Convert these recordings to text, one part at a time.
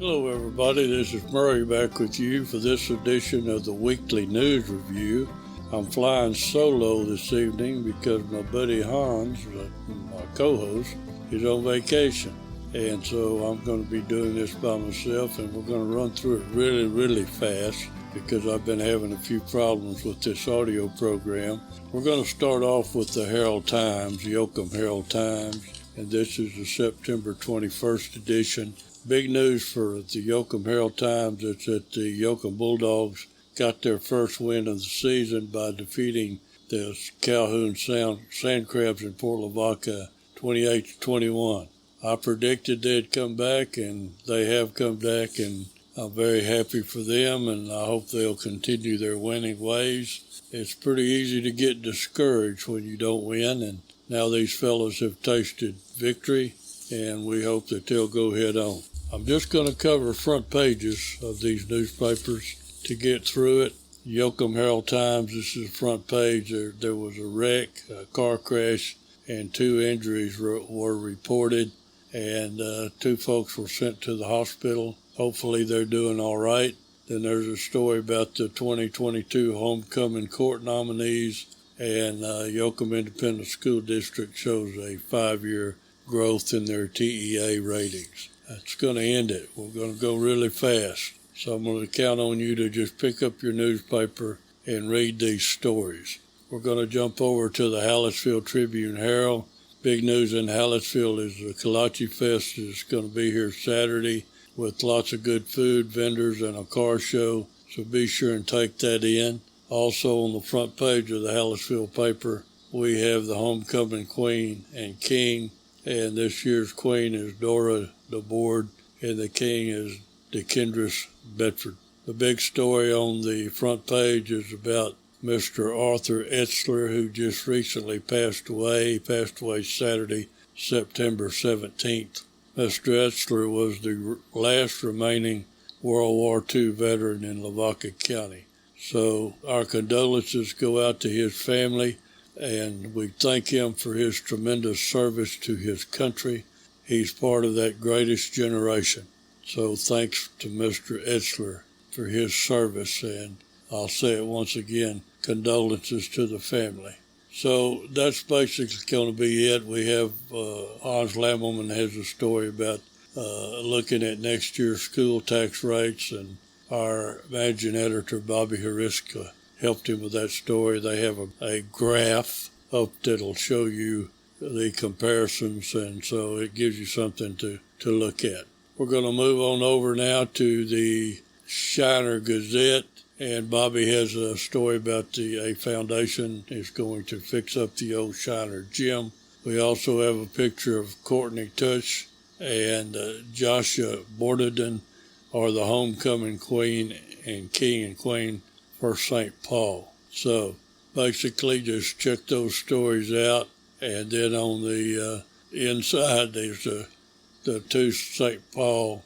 Hello everybody, this is Murray back with you for this edition of the Weekly News Review. I'm flying solo this evening because my buddy Hans, my co-host, is on vacation. And so I'm going to be doing this by myself, and we're going to run through it really fast because I've been having a few problems with this audio program. We're going to start off with the Herald Times, the Yoakum Herald Times, and this is the September 21st edition. Big news for the Yoakum Herald Times is that the Yoakum Bulldogs got their first win of the season by defeating the Calhoun Sand Crabs in Port Lavaca 28-21. I predicted they'd come back, and they have come back, and I'm very happy for them, and I hope they'll continue their winning ways. It's pretty easy to get discouraged when you don't win, and now these fellows have tasted victory, and we hope that they'll go head on. I'm just going to cover front pages of these newspapers to get through it. Yoakum Herald Times, this is the front page. There was a wreck, a car crash, and 2 injuries were reported, and 2 folks were sent to the hospital. Hopefully they're doing all right. Then there's a story about the 2022 homecoming court nominees, and Yoakum Independent School District shows a 5-year growth in their TEA ratings. That's going to end it. We're going to go really fast. So I'm going to count on you to just pick up your newspaper and read these stories. We're going to jump over to the Hallettsville Tribune-Herald. Big news in Hallettsville is the Kolache Fest is going to be here Saturday with lots of good food, vendors, and a car show. So be sure and take that in. Also on the front page of the Hallettsville paper, we have the homecoming queen and king. And this year's queen is Dora DeBoard, and the king is DeKendris Bedford. The big story on the front page is about Mr. Arthur Etzler, who just recently passed away. He passed away Saturday, September 17th. Mr. Etzler was the last remaining World War II veteran in Lavaca County. So our condolences go out to his family, and we thank him for his tremendous service to his country. He's part of that greatest generation. So thanks to Mr. Etzler for his service, and I'll say it once again, condolences to the family. So that's basically going to be it. We have Hans Lammelman has a story about looking at next year's school tax rates, and our managing editor, Bobby Hariska, helped him with that story. They have a graph up that'll show you the comparisons, and so it gives you something to look at. We're going to move on over now to the Shiner Gazette, and Bobby has a story about a foundation is going to fix up the old Shiner gym. We also have a picture of Courtney Tush and Joshua Bordenden are the homecoming queen and king and queen for St. Paul. So basically just check those stories out, and then on the inside there's the 2 St. Paul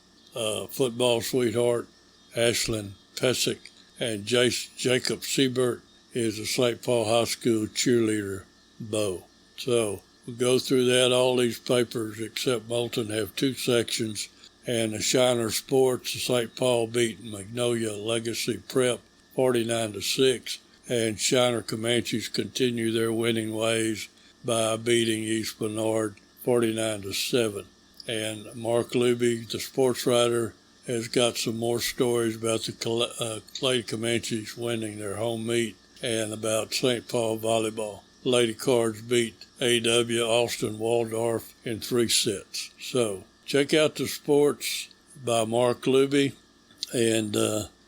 football sweetheart, Ashlyn Pesic, and Jacob Siebert is a St. Paul High School cheerleader beau. So we'll go through that. All these papers except Moulton have 2 sections, and the Shiner Sports, the St. Paul beat Magnolia Legacy Prep 49-6, and Shiner Comanches continue their winning ways by beating East Bernard 49-7. And Mark Luby, the sports writer, has got some more stories about the Lady Comanches winning their home meet and about St. Paul volleyball. Lady Cards beat A.W. Austin Waldorf in 3 sets. So check out the sports by Mark Luby, and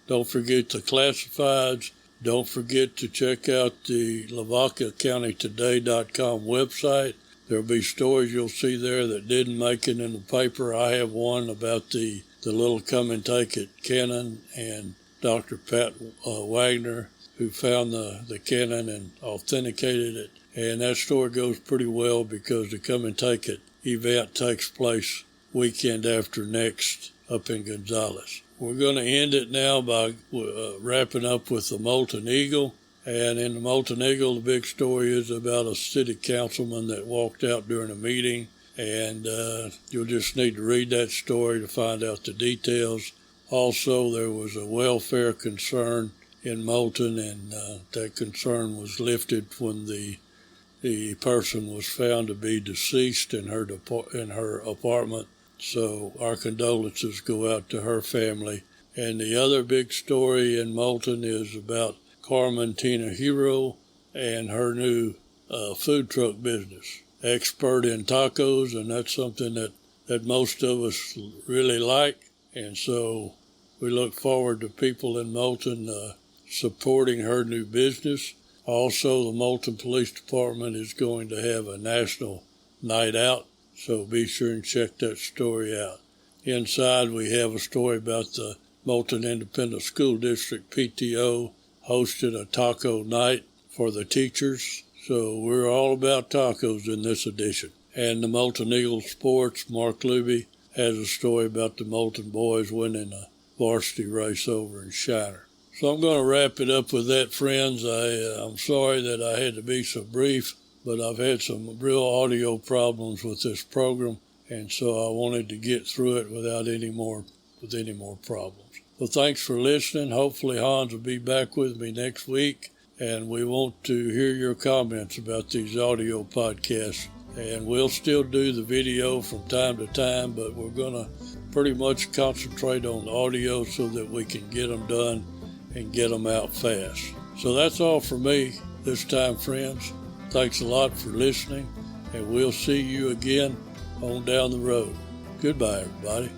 don't forget the classifieds. Don't forget to check out the LavacaCountyToday.com website. There'll be stories you'll see there that didn't make it in the paper. I have one about the little come and take it cannon, and Dr. Pat Wagner, who found the cannon and authenticated it. And that story goes pretty well because the come and take it event takes place weekend after next up in Gonzales. We're going to end it now by wrapping up with the Moulton Eagle. And in the Moulton Eagle, the big story is about a city councilman that walked out during a meeting and you'll just need to read that story to find out the details. Also, there was a welfare concern in Moulton, and that concern was lifted when the person was found to be deceased in her apartment. So our condolences go out to her family. And the other big story in Moulton is about Carmen Tinajero and her new food truck business. Expert in tacos, and that's something that most of us really like. And so we look forward to people in Moulton supporting her new business. Also, the Moulton Police Department is going to have a national night out, so be sure and check that story out. Inside, we have a story about the Moulton Independent School District PTO hosted a taco night for the teachers. So we're all about tacos in this edition. And the Moulton Eagles Sports, Mark Luby, has a story about the Moulton boys winning a varsity race over in Shiner. So I'm going to wrap it up with that, friends. I'm sorry that I had to be so brief, but I've had some real audio problems with this program, and so I wanted to get through it without any more problems. Well, thanks for listening. Hopefully Hans will be back with me next week, and we want to hear your comments about these audio podcasts. And we'll still do the video from time to time, but we're going to pretty much concentrate on audio so that we can get them done and get them out fast. So that's all for me this time, friends. Thanks a lot for listening, and we'll see you again on down the road. Goodbye, everybody.